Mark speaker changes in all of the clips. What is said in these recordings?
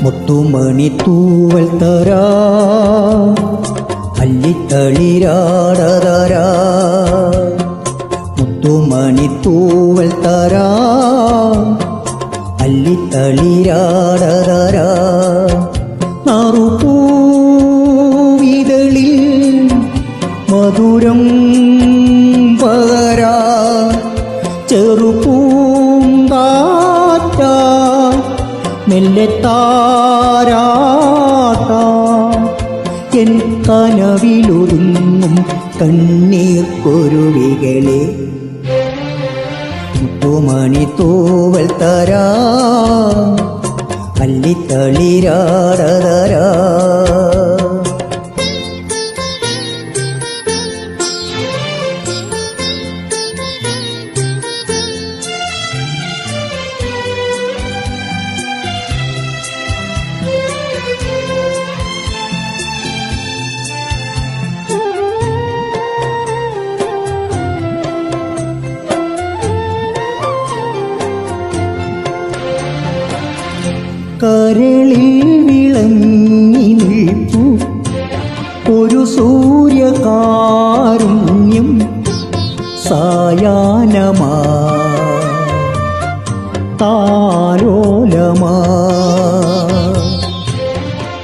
Speaker 1: മുത്തുമണി തൂവൽ തരാ അല്ലിത്തളിരാടതരാ മുത്തുമണി തൂവൽ തരാ അല്ലിത്തളിരാടതരാ നാറുപൂവിതളിൽ മധുരം പകരാ ചെറുപൂങ്കാറ്റ മെല്ലെ താരാട്ട എൻ കനവിലൊതുങ്ങും കണ്ണീർ കുരുവികളെ മുത്തുമണി തൂവൽ തരാ അല്ലിത്തളിരാടതരാ കരളിൽ വിളങ്ങി നിൽപ്പു ഒരു സൂര്യകാരുണ്യം സായാഹ്നമാ താലോലമാ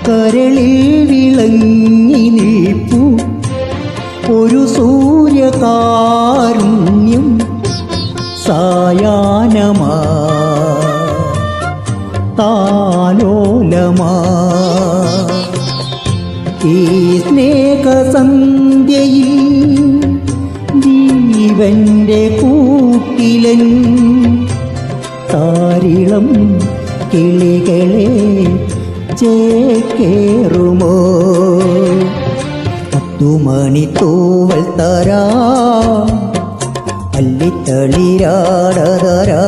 Speaker 1: കരളിൽ വിളങ്ങി നിൽപ്പു ഒരു സൂര്യകാരുണ്യം സായാഹ്നമാ താലോലമാ ഈ സ്നേഹസന്ധ്യയിൽ ജീവന്റെ കൂട്ടിലൻ താരിളം കിളികളെ ചേക്കേറുമോ മുത്തുമണി തൂവൽ തരാ അല്ലിത്തളിരാടതരാ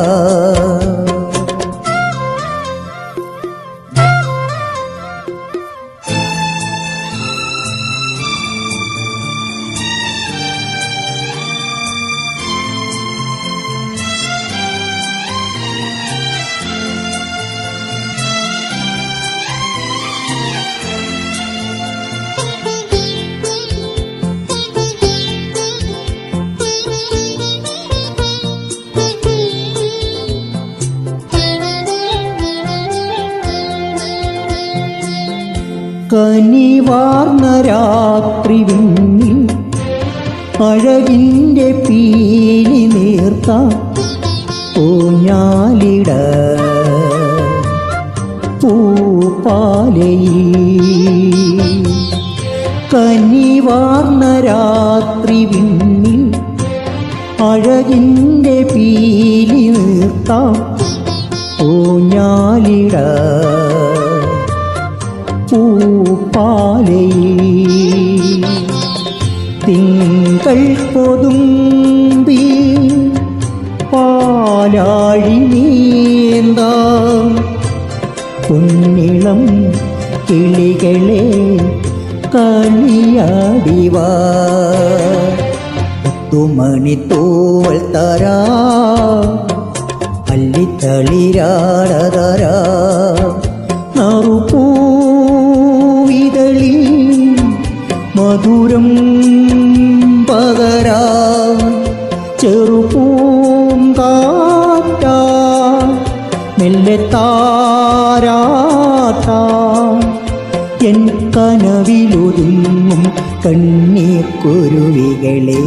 Speaker 1: കനിവാർന്ന രാത്രി വിണ്ണിൽ അഴകിൻ്റെ പീലി നീർത്ത ഊഞ്ഞാലിട പൂപ്പാലയിൽ കനിവാർന്ന രാത്രി വിണ്ണിൽ അഴകിൻ്റെ പീലി നീർത്ത ഊഞ്ഞാലിട പൂപ്പാലയിൽ തിങ്കൾ പൊതുമ്പി പാലാഴി നീന്ത കുഞ്ഞിളം കിളികളെ കളിയാടിവാ മുത്തുമണി തൂവൽ തരാ അല്ലിത്തളിരാടതരാ നാറുപൂവിതളിൽ മധുരം പകരാ ചെറുപൂങ്കാറ്റ മെല്ലെ താരാട്ട എൻ കനവിലൊതുങ്ങും കണ്ണീർ കുരുവികളെ